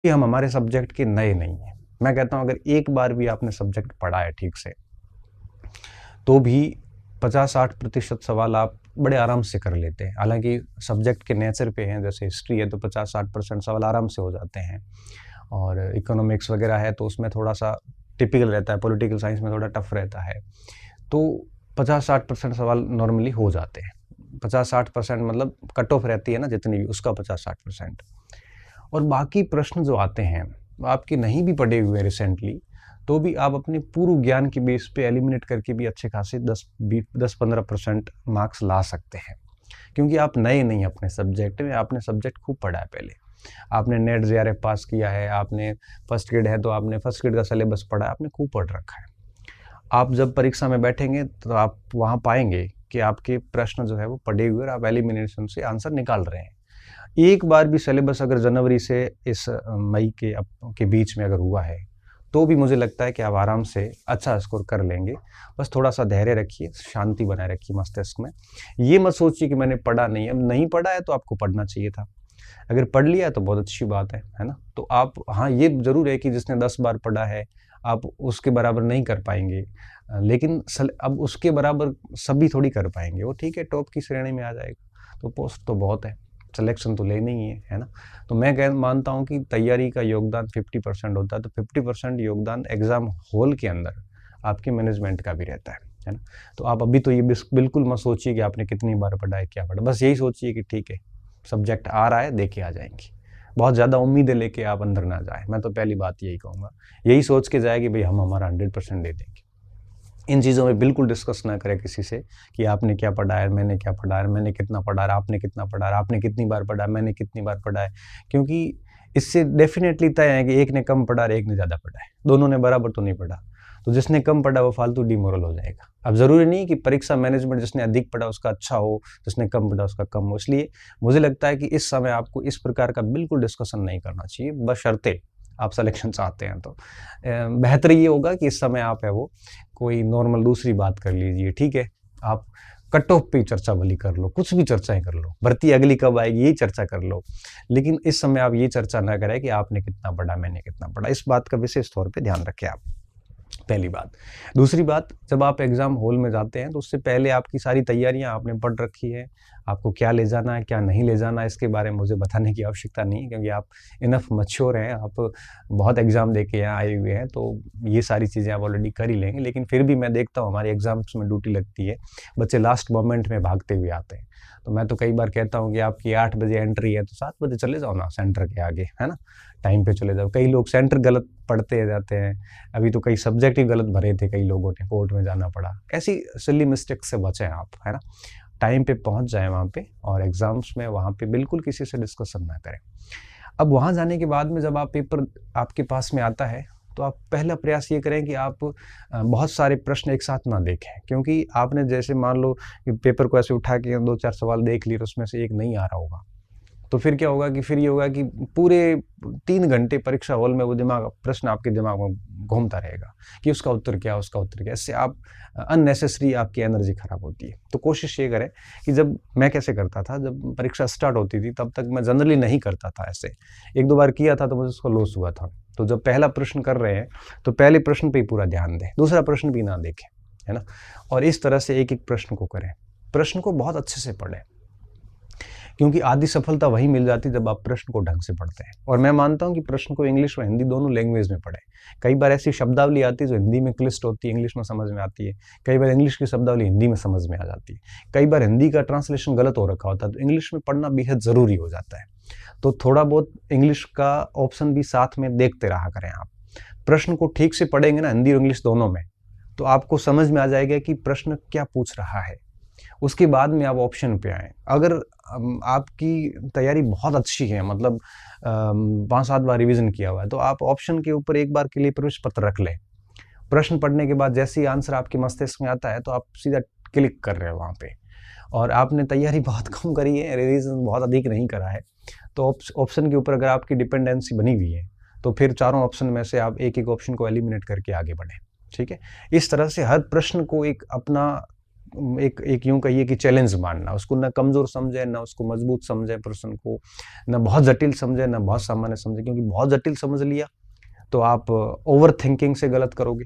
कि हम हमारे सब्जेक्ट के नए नहीं हैं। मैं कहता हूँ अगर एक बार भी आपने सब्जेक्ट पढ़ा है ठीक से, तो भी 50-60% सवाल आप बड़े आराम से कर लेते हैं। हालाँकि सब्जेक्ट के नेचर पे हैं, जैसे हिस्ट्री है तो 50-60% सवाल आराम से हो जाते हैं, और इकोनॉमिक्स वगैरह है तो उसमें थोड़ा-सा टिपिकल रहता है, पॉलिटिकल साइंस में थोड़ा टफ रहता है। तो 50-60% सवाल नॉर्मली हो जाते हैं। 50-60% मतलब कट ऑफ रहती है ना जितनी भी, उसका 50-60%। और बाकी प्रश्न जो आते हैं, आपके नहीं भी पढ़े हुए रिसेंटली, तो भी आप अपने पूर्व ज्ञान की बेस पे एलिमिनेट करके भी अच्छे खासे 10-15% मार्क्स ला सकते हैं, क्योंकि आप नए नहीं अपने सब्जेक्ट में, आपने सब्जेक्ट खूब पढ़ा है पहले। आपने नेट जेआरएफ पास किया है, आपने फर्स्ट ग्रेड है तो आपने फर्स्ट ग्रेड का सिलेबस पढ़ा है, आपने खूब पढ़ रखा है। आप जब परीक्षा में बैठेंगे तो आप वहाँ पाएंगे कि आपके प्रश्न जो है वो पढ़े हुए और आप एलिमिनेशन से आंसर निकाल रहे हैं। एक बार भी सिलेबस अगर जनवरी से इस मई के बीच में अगर हुआ है, तो भी मुझे लगता है कि आप आराम से अच्छा स्कोर कर लेंगे। बस थोड़ा-सा धैर्य रखिए, शांति बनाए रखिए मस्तिष्क में। ये मत सोचिए कि मैंने पढ़ा नहीं है, अब नहीं पढ़ा है तो आपको पढ़ना चाहिए था। अगर पढ़ लिया है तो बहुत अच्छी बात है ना? तो आप, हाँ, ये ज़रूर है कि जिसने 10 बार पढ़ा है, आप उसके बराबर नहीं कर पाएँगे। लेकिन अब उसके बराबर सभी थोड़ी कर पाएँगे। वो ठीक है, टॉप की श्रेणी में आ जाएगा, तो पोस्ट तो बहुत है। सिलेक्शन तो लेनी ही है ना? तो मैं मानता हूँ कि तैयारी का योगदान 50% होता है, तो 50% योगदान एग्ज़ाम हॉल के अंदर आपके मैनेजमेंट का भी रहता है ना? तो आप अभी तो ये बिल्कुल मत सोचिए कि आपने कितनी बार पढ़ा है, क्या पढ़ा। बस यही सोचिए कि ठीक है, सब्जेक्ट आ रहा है, देके आ जाएँगे। बहुत ज़्यादा उम्मीदें लेके आप अंदर ना जाएँ, मैं तो पहली बात यही कहूँगा। यही सोच के जाएँ कि भई हम हमारा 100% दे देंगे। इन चीज़ों में बिल्कुल डिस्कस ना करें किसी से कि आपने क्या पढ़ा है, मैंने क्या पढ़ा है, मैंने कितना पढ़ा है, आपने कितना पढ़ा है, आपने कितनी बार पढ़ा है, मैंने कितनी बार पढ़ा है। क्योंकि इससे डेफ़िनेटली तय है कि एक ने कम पढ़ा और एक ने ज़्यादा पढ़ा है। दोनों ने बराबर तो नहीं पढ़ा। तो जिसने कम पढ़ा वो फालतू डिमोरल हो जाएगा। अब ज़रूरी नहीं कि परीक्षा मैनेजमेंट जिसने अधिक पढ़ा उसका अच्छा हो, जिसने कम पढ़ा उसका कम हो। इसलिए मुझे लगता है कि इस समय आपको इस प्रकार का बिल्कुल डिस्कशन नहीं करना चाहिए, बशर्ते आप सिलेक्शन चाहते हैं तो। बेहतर ये होगा कि इस समय आप है वो कोई नॉर्मल दूसरी बात कर लीजिए, ठीक है? आप कट ऑफ पे चर्चा भली कर लो, कुछ भी चर्चाएँ कर लो, भर्ती अगली कब आएगी ये चर्चा कर लो। लेकिन इस समय आप ये चर्चा ना करें कि आपने कितना पढ़ा, मैंने कितना पढ़ा। इस बात का विशेष तौर पे ध्यान रखें आप। पहली बात। दूसरी बात, जब आप एग्ज़ाम हॉल में जाते हैं तो उससे पहले आपकी सारी तैयारियाँ आपने पढ़ रखी है। आपको क्या ले जाना है, क्या नहीं ले जाना है, इसके बारे में मुझे बताने की आवश्यकता नहीं है, क्योंकि आप इनफ मैच्योर हैं, आप बहुत एग्ज़ाम दे के यहाँ आए हुए हैं, तो ये सारी चीज़ें आप ऑलरेडी कर ही लेंगे। लेकिन फिर भी मैं देखता हूँ हमारे एग्ज़ाम्स में ड्यूटी लगती है, बच्चे लास्ट मोमेंट में भागते हुए आते हैं। तो मैं तो कई बार कहता हूँ कि आपकी 8 बजे एंट्री है तो 7 बजे चले जाओ ना सेंटर के आगे, है ना? टाइम पे चले जाओ। कई लोग सेंटर गलत पढ़ते जाते हैं। अभी तो कई सब्जेक्ट ही गलत भरे थे, कई लोगों ने कोर्ट में जाना पड़ा। ऐसी सिली मिस्टेक से बचें आप, है ना? टाइम पे पहुँच जाएँ वहाँ पे, और एग्ज़ाम्स में वहाँ पे बिल्कुल किसी से डिस्कशन ना करें। अब वहाँ जाने के बाद में जब आप पेपर आपके पास में आता है, तो आप पहला प्रयास ये करें कि आप बहुत सारे प्रश्न एक साथ ना देखें, क्योंकि आपने जैसे मान लो कि पेपर को ऐसे उठा के 2-4 सवाल देख लिए और उसमें से एक नहीं आ रहा होगा। तो फिर क्या होगा कि फिर ये होगा कि पूरे 3 घंटे परीक्षा हॉल में वो प्रश्न आपके दिमाग में घूमता रहेगा कि उसका उत्तर क्या है, उसका उत्तर क्या है। इससे आप अननेसेसरी आपकी एनर्जी खराब होती है। तो कोशिश ये करें कि जब मैं कैसे करता था, जब परीक्षा स्टार्ट होती थी तब तक मैं जनरली नहीं करता था ऐसे। 1-2 बार किया था तो मुझे उसका लॉस हुआ था। तो जब पहला प्रश्न कर रहे हैं, तो पहले प्रश्न पे ही पूरा ध्यान दें, दूसरा प्रश्न भी ना देखें, है ना? और इस तरह से एक-एक प्रश्न को करें। प्रश्न को बहुत अच्छे से पढ़ें। क्योंकि आधी सफलता वहीं मिल जाती है जब आप प्रश्न को ढंग से पढ़ते हैं। और मैं मानता हूँ कि प्रश्न को इंग्लिश और हिंदी दोनों लैंग्वेज में पढ़ें। कई बार ऐसी शब्दावली आती है जो हिंदी में क्लिष्ट होती है, इंग्लिश में समझ में आती है। कई बार इंग्लिश की शब्दावली हिंदी में समझ में आ जाती है। कई बार हिंदी का ट्रांसलेशन गलत हो रखा होता है, तो इंग्लिश में पढ़ना बेहद ज़रूरी हो जाता है। तो थोड़ा बहुत इंग्लिश का ऑप्शन भी साथ में देखते रहा करें आप। प्रश्न को ठीक से पढ़ेंगे ना, हिंदी और इंग्लिश दोनों में, तो आपको समझ में आ जाएगा कि प्रश्न क्या पूछ रहा है। उसके बाद में आप ऑप्शन पे आएँ। अगर आपकी तैयारी बहुत अच्छी है, मतलब 5-7 बार रिवीज़न किया हुआ है, तो आप ऑप्शन के ऊपर एक बार के लिए प्रवेश पत्र रख लें। प्रश्न पढ़ने के बाद जैसे ही आंसर आपके मस्तिष्क में आता है, तो आप सीधा क्लिक कर रहे हो वहाँ पे। और आपने तैयारी बहुत कम करी है, रिवीज़न बहुत अधिक नहीं करा है, तो ऑप्शन के ऊपर अगर आपकी डिपेंडेंसी बनी हुई है, तो फिर चारों ऑप्शन में से आप एक-एक ऑप्शन को एलिमिनेट करके आगे बढ़ें, ठीक है? इस तरह से हर प्रश्न को एक अपना एक एक यूं कहिए कि चैलेंज मानना, उसको ना कमजोर समझे ना उसको मजबूत समझे प्रश्न को, ना बहुत जटिल समझे ना बहुत सामान्य समझे, क्योंकि बहुत जटिल समझ लिया तो आप ओवर थिंकिंग से गलत करोगे,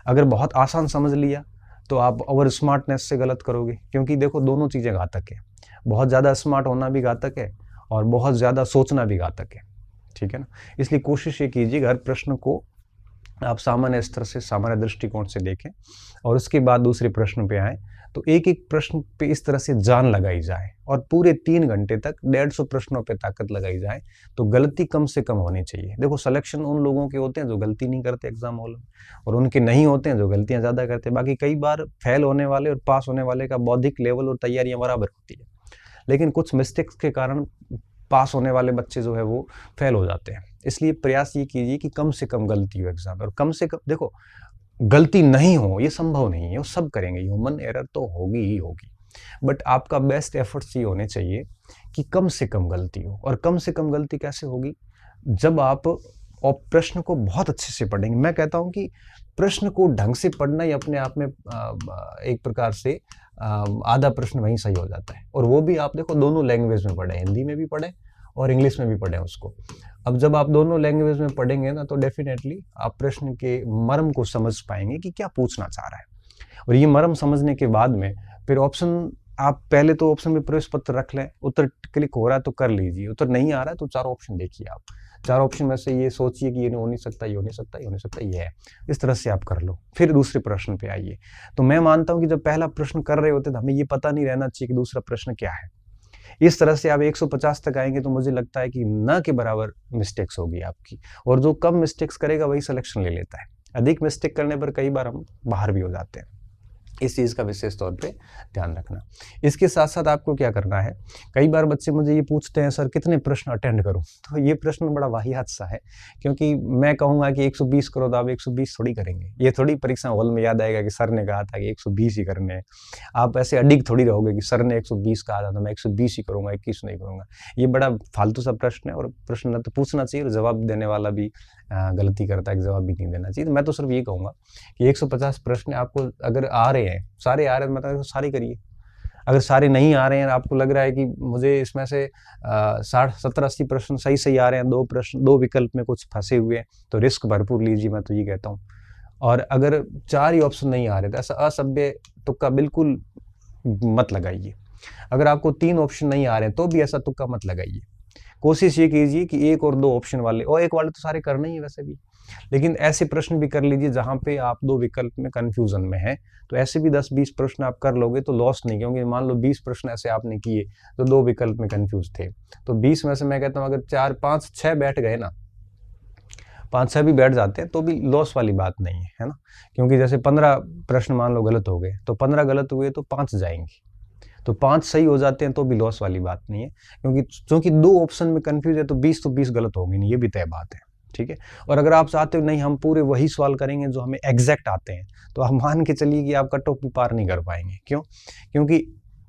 अगर बहुत आसान समझ लिया तो आप ओवर स्मार्टनेस से गलत करोगे, क्योंकि देखो दोनों चीज़ें घातक है, बहुत ज़्यादा स्मार्ट होना भी घातक है और बहुत ज़्यादा सोचना भी घातक है, ठीक है ना। इसलिए कोशिश ये कीजिए हर प्रश्न को आप सामान्य स्तर से, सामान्य दृष्टिकोण से देखें और उसके बाद दूसरे प्रश्न पे आए, तो एक एक प्रश्न पे इस तरह से जान लगाई जाए और पूरे 3 घंटे तक 150 प्रश्नों पे ताकत लगाई जाए, तो गलती कम से कम होनी चाहिए। देखो सिलेक्शन उन लोगों के होते हैं जो गलती नहीं करते एग्जाम हॉल में, और उनके नहीं होते हैं जो गलतियां ज़्यादा करते हैं। बाकी कई बार फेल होने वाले और पास होने वाले का बौद्धिक लेवल और तैयारियां बराबर होती है, लेकिन कुछ मिस्टेक्स के कारण पास होने वाले बच्चे जो है वो फेल हो जाते हैं। इसलिए प्रयास ये कीजिए कि कम से कम गलती हो एग्जाम में, और कम से कम देखो गलती नहीं हो ये संभव नहीं है, वो सब करेंगे, ह्यूमन एरर तो होगी ही होगी, बट आपका बेस्ट एफर्ट्स ये होने चाहिए कि कम से कम गलती हो। और कम से कम गलती कैसे होगी, जब आप और प्रश्न को बहुत अच्छे से पढ़ेंगे। मैं कहता हूं कि प्रश्न को ढंग से पढ़ना ही अपने आप में एक प्रकार से आधा प्रश्न वहीं सही हो जाता है, और वो भी आप देखो दोनों लैंग्वेज में पढ़े, हिंदी में भी पढ़े और इंग्लिश में भी पढ़े उसको। अब जब आप दोनों लैंग्वेज में पढ़ेंगे ना, तो डेफिनेटली आप प्रश्न के मर्म को समझ पाएंगे कि क्या पूछना चाह रहा है। और ये मर्म समझने के बाद में फिर ऑप्शन, आप पहले तो ऑप्शन में प्रवेश पत्र रख लें, उत्तर क्लिक हो रहा है तो कर लीजिए, उत्तर नहीं आ रहा है तो 4 ऑप्शन देखिए आप, 4 ऑप्शन में से ये सोचिए कि ये हो नहीं सकता, ये हो नहीं सकता, ये हो नहीं सकता, ये है, इस तरह से आप कर लो। फिर दूसरे प्रश्न पे आइए। तो मैं मानता हूं कि जब पहला प्रश्न कर रहे होते तो हमें ये पता नहीं रहना चाहिए कि दूसरा प्रश्न क्या है। इस तरह से आप 150 तक आएंगे तो मुझे लगता है कि ना के बराबर मिस्टेक्स होगी आपकी, और जो कम मिस्टेक्स करेगा वही सिलेक्शन ले लेता है। अधिक मिस्टेक करने पर कई बार हम बाहर भी हो जाते हैं। इस चीज़ का विशेष तौर पे ध्यान रखना। इसके साथ साथ आपको क्या करना है, कई बार बच्चे मुझे ये पूछते हैं सर कितने प्रश्न अटेंड करूं, तो ये प्रश्न बड़ा वाहियात सा है, क्योंकि मैं कहूंगा कि 120 करो तो आप 120 थोड़ी करेंगे। ये थोड़ी परीक्षा हॉल में याद आएगा कि सर ने कहा था कि 120 ही करने हैं। आप ऐसे अडिग थोड़ी रहोगे कि सर ने 120 कहा था तो मैं 120 ही करूंगा, 21 नहीं करूंगा। ये बड़ा फालतू सा प्रश्न है, और प्रश्न न तो पूछना चाहिए और जवाब देने वाला भी गलती करता है कि जवाब भी नहीं देना चाहिए। तो मैं तो सिर्फ ये कहूंगा कि 150 प्रश्न आपको अगर आ रहे हैं, सारे आ रहे हैं, मतलब सारे करिए। अगर सारे नहीं आ रहे हैं, आपको लग रहा है कि मुझे इसमें से 60 70 80 प्रश्न सही सही आ रहे हैं, 2 प्रश्न 2 विकल्प में कुछ फंसे हुए हैं, तो रिस्क भरपूर लीजिए, मैं तो ये कहता हूँ। और अगर 4 ही ऑप्शन नहीं आ रहे तो ऐसा असभ्य तुक्का बिल्कुल मत लगाइए। अगर आपको 3 ऑप्शन नहीं आ रहे हैं तो भी ऐसा तुक्का मत लगाइए। कोशिश ये कीजिए कि 1 और 2 ऑप्शन वाले, और 1 वाले तो सारे करने ही है वैसे भी, लेकिन ऐसे प्रश्न भी कर लीजिए जहां पे आप 2 विकल्प में कंफ्यूजन में हैं। तो ऐसे भी 10-20 प्रश्न आप कर लोगे तो लॉस नहीं, क्योंकि मान लो 20 प्रश्न ऐसे आपने किए तो 2 विकल्प में कंफ्यूज थे, तो 20 में से मैं कहता हूं अगर 4 5 6 बैठ गए ना, 5-6 भी बैठ जाते हैं तो भी लॉस वाली बात नहीं है ना। क्योंकि जैसे 15 प्रश्न मान लो गलत हो गए, तो 15 गलत हुए तो 5 जाएंगे, तो 5 सही हो जाते हैं तो भी लॉस वाली बात नहीं है, क्योंकि 2 ऑप्शन में कंफ्यूज है तो 20 गलत होंगे नहीं, ये भी तय बात है, ठीक है। और अगर आप चाहते हो नहीं हम पूरे वही सवाल करेंगे जो हमें एग्जैक्ट आते हैं, तो आप मान के चलिए कि आप कट ऑफ भी पार नहीं कर पाएंगे। क्यों? क्योंकि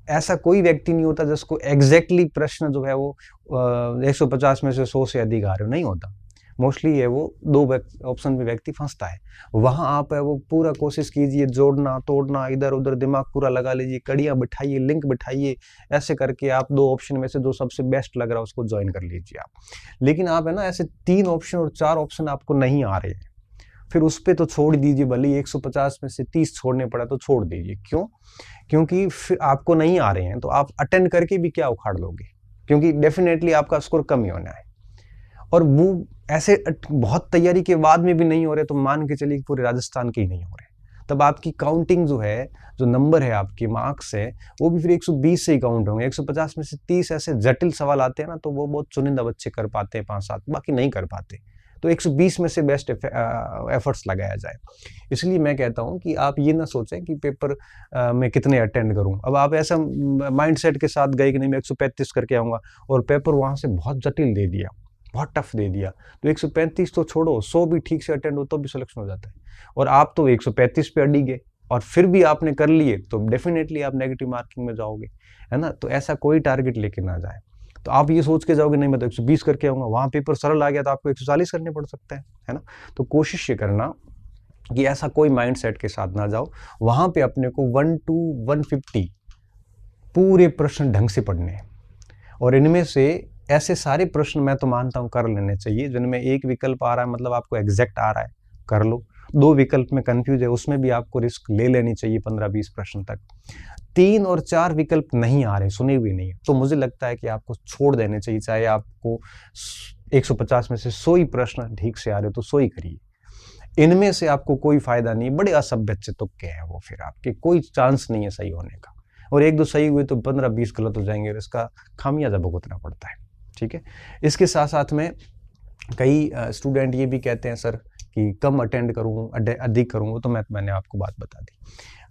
ऐसा कोई व्यक्ति नहीं होता जिसको एग्जैक्टली प्रश्न जो है वो 150 में से 100 से अधिक आ रहे हो, नहीं होता। मोस्टली है वो 2 ऑप्शन में व्यक्ति फंसता है। वहां आप है वो पूरा कोशिश कीजिए, जोड़ना तोड़ना, इधर उधर दिमाग पूरा लगा लीजिए, कड़ियां बिठाइए, लिंक बिठाइए, ऐसे करके आप 2 ऑप्शन में से जो सबसे बेस्ट लग रहा है उसको ज्वाइन कर लीजिए आप। लेकिन आप है ना ऐसे 3 ऑप्शन और 4 ऑप्शन आपको नहीं आ रहे हैं, फिर उस पर तो छोड़ दीजिए, भले ही 150 में से 30 छोड़ने पड़ा तो छोड़ दीजिए। क्यों? क्योंकि फिर आपको नहीं आ रहे हैं तो आप अटेंड करके भी क्या उखाड़ लोगे, क्योंकि डेफिनेटली आपका स्कोर कम ही होना है। और वो ऐसे बहुत तैयारी के बाद में भी नहीं हो रहे तो मान के चलिए पूरे राजस्थान के ही नहीं हो रहे, तब आपकी काउंटिंग जो है, जो नंबर है आपके मार्क्स है, वो भी फिर 120 से ही काउंट होंगे। 150 में से 30 ऐसे जटिल सवाल आते हैं ना, तो वो बहुत चुनिंदा बच्चे कर पाते हैं, 5-7, बाकी नहीं कर पाते। तो 120 में से बेस्ट एफर्ट्स लगाया जाए। इसलिए मैं कहता हूं कि आप ये ना सोचें कि पेपर में कितने अटेंड करूं। अब आप ऐसा माइंडसेट के साथ गए कि नहीं मैं 135 करके आऊंगा, और पेपर वहां से बहुत जटिल दे दिया, बहुत टफ दे दिया, तो 135 तो छोड़ो, 100 भी ठीक से अटेंड हो तो भी सिलेक्शन हो जाता है। और आप तो 135 पे अड़ी गए और फिर भी आपने कर लिए, तो डेफिनेटली आप नेगेटिव मार्किंग में जाओगे, है ना। तो ऐसा कोई टारगेट लेके ना जाए। तो आप ये सोच के जाओगे नहीं मैं तो 120 करके आऊंगा, वहां पेपर सरल आ गया तो आपको 140 करने पड़ सकता है ना। तो कोशिश ये करना कि ऐसा कोई माइंड सेट के साथ ना जाओ। वहाँ पे अपने को 1 to 150 पूरे प्रश्न ढंग से पढ़ने हैं, और इनमें से ऐसे सारे प्रश्न मैं तो मानता हूँ कर लेने चाहिए जिनमें एक विकल्प आ रहा है, मतलब आपको एग्जैक्ट आ रहा है, कर लो। 2 विकल्प में कंफ्यूज है, उसमें भी आपको रिस्क ले लेनी चाहिए 15-20 प्रश्न तक। 3 और 4 विकल्प नहीं आ रहे, सुने हुए नहीं है, तो मुझे लगता है कि आपको छोड़ देने चाहिए। चाहे आपको 150 में से 100 ही प्रश्न ठीक से आ रहे हो तो 100 ही करिए। इनमें से आपको कोई फायदा नहीं, बड़े असभ्य तुक्के हैं वो, फिर आपके कोई चांस नहीं है सही होने का, और 1-2 सही हुए तो 15-20 गलत हो जाएंगे और इसका खामियाजा भुगतना पड़ता है। ठीक है, इसके साथ साथ में कई स्टूडेंट ये भी कहते हैं सर कि कम अटेंड करूँ, अधिक करूँ, तो मैंने आपको बात बता दी।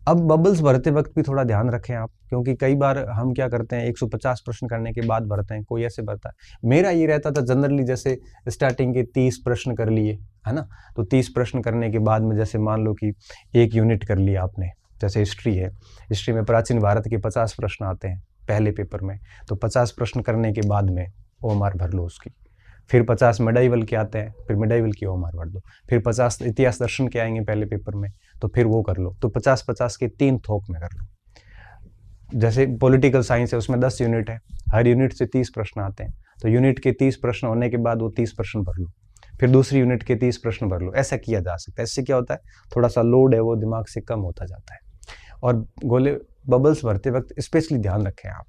अब बबल्स भरते वक्त भी थोड़ा ध्यान रखें आप, क्योंकि कई बार हम क्या करते हैं 150 प्रश्न करने के बाद भरते हैं, कोई ऐसे भरता है। मेरा ये रहता था जनरली, जैसे स्टार्टिंग के 30 प्रश्न कर लिए, है ना, तो 30 प्रश्न करने के बाद में जैसे मान लो कि 1 यूनिट कर लिया आपने, जैसे हिस्ट्री है, हिस्ट्री में प्राचीन भारत के 50 प्रश्न आते हैं पहले पेपर में, तो 50 प्रश्न करने के बाद में ओएमआर भर लो उसकी। फिर 50 मिडाइवल के आते हैं, फिर मिडाइवल की ओएमआर भर दो। फिर 50 इतिहास दर्शन के आएंगे पहले पेपर में, तो फिर वो कर लो। तो 50-50 के 3 थोक में कर लो। जैसे पॉलिटिकल साइंस है, उसमें 10 यूनिट है, हर यूनिट से 30 प्रश्न आते हैं, तो यूनिट के 30 प्रश्न होने के बाद वो 30 प्रश्न भर लो। फिर दूसरी यूनिट के 30 प्रश्न भर लो। ऐसा किया जा सकता है। इससे क्या होता है, थोड़ा सा लोड है वो दिमाग से कम होता जाता है। और गोले बबल्स भरते वक्त स्पेशली ध्यान रखें आप,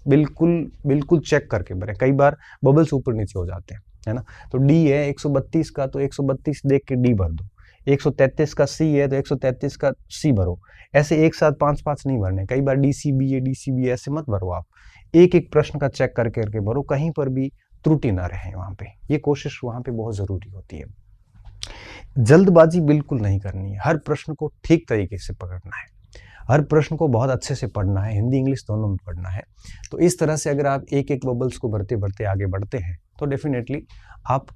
बिल्कुल चेक करके भरें। कई बार बबल्स ऊपर नीचे हो जाते हैं, है ना, तो डी है 132 का, तो 132 देख के डी भर दो। 133 का सी है तो 133 का सी भरो। ऐसे एक साथ 5-5 नहीं भरने। कई बार डीसीबी है ऐसे मत भरो आप, एक एक प्रश्न का चेक करके भरो, कहीं पर भी त्रुटि ना रहे वहां पे। ये कोशिश वहां पे बहुत जरूरी होती है। जल्दबाजी बिल्कुल नहीं करनी है, हर प्रश्न को ठीक तरीके से पकड़ना है, हर प्रश्न को बहुत अच्छे से पढ़ना है, हिंदी इंग्लिश दोनों में पढ़ना है। तो इस तरह से अगर आप एक एक बबल्स को भरते भरते आगे बढ़ते हैं तो डेफिनेटली आप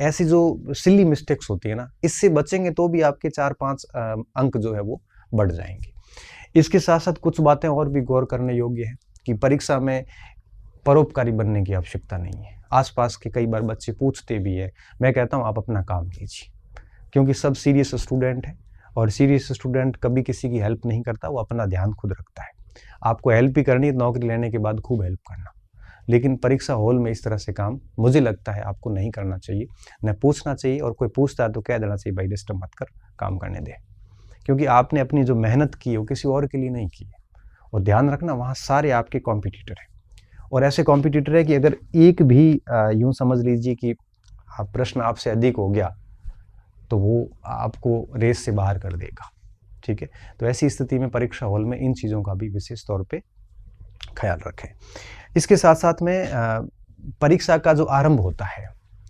ऐसी जो सिली मिस्टेक्स होती है ना, इससे बचेंगे तो भी आपके 4-5 अंक जो है वो बढ़ जाएंगे। इसके साथ साथ कुछ बातें और भी गौर करने योग्य है कि परीक्षा में परोपकारी बनने की आवश्यकता नहीं है। आसपास के कई बार बच्चे पूछते भी है, मैं कहता हूँ आप अपना काम कीजिए, क्योंकि सब सीरियस स्टूडेंट है, और सीरियस स्टूडेंट कभी किसी की हेल्प नहीं करता, वो अपना ध्यान खुद रखता है। आपको हेल्प भी करनी है नौकरी लेने के बाद, खूब हेल्प करना, लेकिन परीक्षा हॉल में इस तरह से काम मुझे लगता है आपको नहीं करना चाहिए, न पूछना चाहिए, और कोई पूछता है तो कह देना चाहिए भाई डिस्टर्ब मत कर, काम करने दे, क्योंकि आपने अपनी जो मेहनत की है वो किसी और के लिए नहीं की है। और ध्यान रखना वहाँ सारे आपके कॉम्पिटिटर हैं, और ऐसे कॉम्पिटिटर है कि अगर एक भी यूँ समझ लीजिए कि प्रश्न आपसे अधिक हो गया तो वो आपको रेस से बाहर कर देगा। ठीक है, तो ऐसी स्थिति में परीक्षा हॉल में इन चीज़ों का भी विशेष तौर पे ख्याल रखें। इसके साथ साथ में परीक्षा का जो आरंभ होता है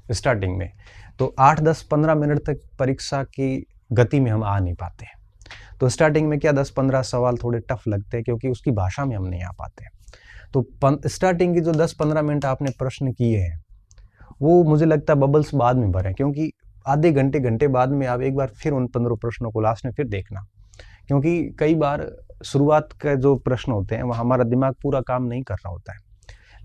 स्टार्टिंग में, तो 8-10-15 मिनट तक परीक्षा की गति में हम आ नहीं पाते हैं। तो स्टार्टिंग में क्या 10-15 सवाल थोड़े टफ लगते हैं, क्योंकि उसकी भाषा में हम नहीं आ पाते। तो स्टार्टिंग की जो 10-15 मिनट आपने प्रश्न किए हैं वो मुझे लगता है बबल्स बाद में भरें, क्योंकि आधे घंटे बाद में आप एक बार फिर उन 15 प्रश्नों को लास्ट में फिर देखना, क्योंकि कई बार शुरुआत का जो प्रश्न होते हैं वहाँ हमारा दिमाग पूरा काम नहीं कर रहा होता है,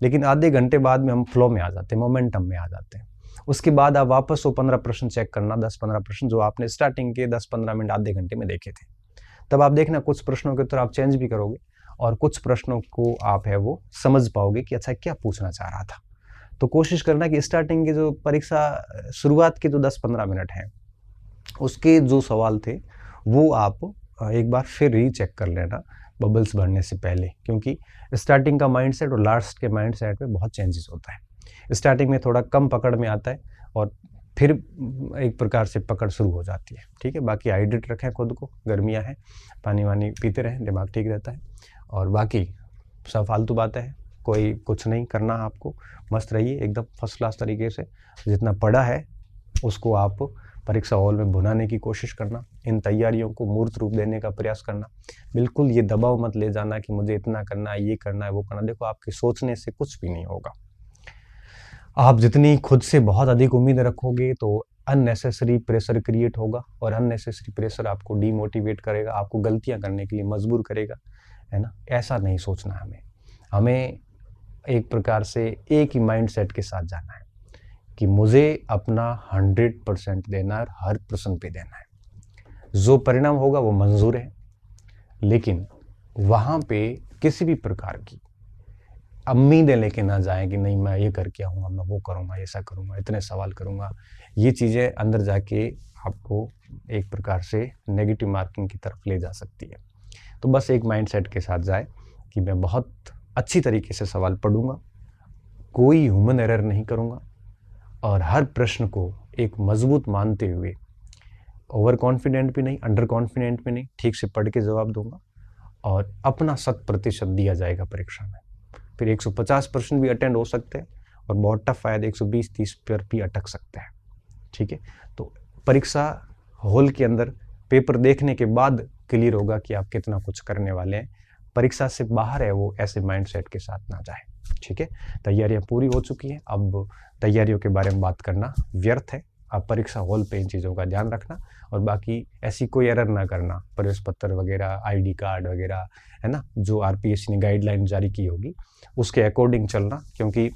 लेकिन आधे घंटे बाद में हम फ्लो में आ जाते हैं, मोमेंटम में आ जाते हैं। उसके बाद आप वापस वो 15 प्रश्न चेक करना, 10-15 प्रश्न जो आपने स्टार्टिंग के 10-15 मिनट आधे घंटे में देखे थे, तब आप देखना कुछ प्रश्नों के उत्तर आप चेंज भी करोगे, और कुछ प्रश्नों को आप है वो समझ पाओगे कि अच्छा क्या पूछना चाह रहा था। तो कोशिश करना कि स्टार्टिंग के जो परीक्षा शुरुआत के जो 10-15 मिनट हैं उसके जो सवाल थे वो आप एक बार फिर रीचेक कर लेना बबल्स भरने से पहले, क्योंकि स्टार्टिंग का माइंडसेट और लास्ट के माइंडसेट में बहुत चेंजेस होता है। स्टार्टिंग में थोड़ा कम पकड़ में आता है और फिर एक प्रकार से पकड़ शुरू हो जाती है। ठीक है, बाकी हाइड्रेट रखें खुद को, गर्मियाँ हैं, पानी वानी पीते रहें, दिमाग ठीक रहता है, और बाकी सब फालतू बातें हैं, कोई कुछ नहीं करना आपको, मस्त रहिए एकदम फर्स्ट क्लास तरीके से। जितना पढ़ा है उसको आप परीक्षा हॉल में भुनाने की कोशिश करना, इन तैयारियों को मूर्त रूप देने का प्रयास करना। बिल्कुल ये दबाव मत ले जाना कि मुझे इतना करना है, ये करना है, वो करना। देखो आपके सोचने से कुछ भी नहीं होगा। आप जितनी खुद से बहुत अधिक उम्मीद रखोगे तो अननेसेसरी प्रेशर क्रिएट होगा, और अननेसेसरी प्रेशर आपको डीमोटिवेट करेगा, आपको गलतियां करने के लिए मजबूर करेगा, है ना। ऐसा नहीं सोचना हमें एक प्रकार से एक ही माइंड सेट के साथ जाना है कि मुझे अपना 100% देना है, हर प्रश्न पे देना है। जो परिणाम होगा वो मंजूर है, लेकिन वहाँ पे किसी भी प्रकार की उम्मीदें लेके ना जाएं कि नहीं मैं ये करके आऊँगा, मैं वो करूँगा, ऐसा करूँगा, इतने सवाल करूँगा। ये चीज़ें अंदर जाके आपको एक प्रकार से नेगेटिव मार्किंग की तरफ ले जा सकती है। तो बस एक माइंडसेट के साथ जाए कि मैं बहुत अच्छी तरीके से सवाल पढ़ूंगा, कोई ह्यूमन एरर नहीं करूंगा और हर प्रश्न को एक मजबूत मानते हुए, ओवर कॉन्फिडेंट भी नहीं, अंडर कॉन्फिडेंट भी नहीं, ठीक से पढ़ के जवाब दूंगा और अपना 100% दिया जाएगा परीक्षा में। फिर 150 प्रश्न भी अटेंड हो सकते हैं और बहुत टफ आया 120-30 पर भी अटक सकते हैं। ठीक है, तो परीक्षा हॉल के अंदर पेपर देखने के बाद क्लियर होगा कि आप कितना कुछ करने वाले हैं। परीक्षा से बाहर है वो ऐसे माइंडसेट के साथ ना जाए। ठीक है, तैयारियां पूरी हो चुकी हैं, अब तैयारियों के बारे में बात करना व्यर्थ है। आप परीक्षा हॉल पे इन चीज़ों का ध्यान रखना और बाकी ऐसी कोई एरर ना करना, प्रवेश पत्र वगैरह, आईडी कार्ड वगैरह, है ना, जो आरपीएससी ने गाइडलाइन जारी की होगी उसके अकॉर्डिंग चलना, क्योंकि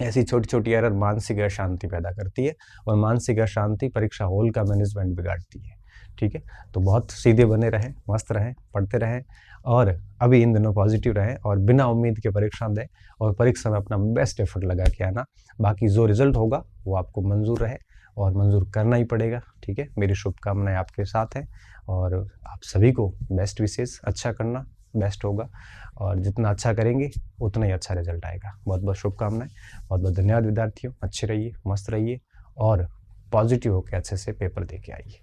ऐसी छोटी छोटी एरर मानसिक अशांति पैदा करती है और मानसिक अशांति परीक्षा हॉल का मैनेजमेंट बिगाड़ती है। ठीक है, तो बहुत सीधे बने रहें, मस्त रहें, पढ़ते रहें और अभी इन दिनों पॉजिटिव रहें और बिना उम्मीद के परीक्षा दें और परीक्षा में अपना बेस्ट एफर्ट लगा के आना। बाकी जो रिजल्ट होगा वो आपको मंजूर रहे और मंजूर करना ही पड़ेगा। ठीक है, मेरी शुभकामनाएं आपके साथ हैं और आप सभी को बेस्ट विशेष, अच्छा करना, बेस्ट होगा और जितना अच्छा करेंगे उतना ही अच्छा रिजल्ट आएगा। बहुत बहुत शुभकामनाएं, बहुत बहुत धन्यवाद विद्यार्थियों। अच्छे रहिए, मस्त रहिए और पॉजिटिव होकर अच्छे से पेपर दे के आइए।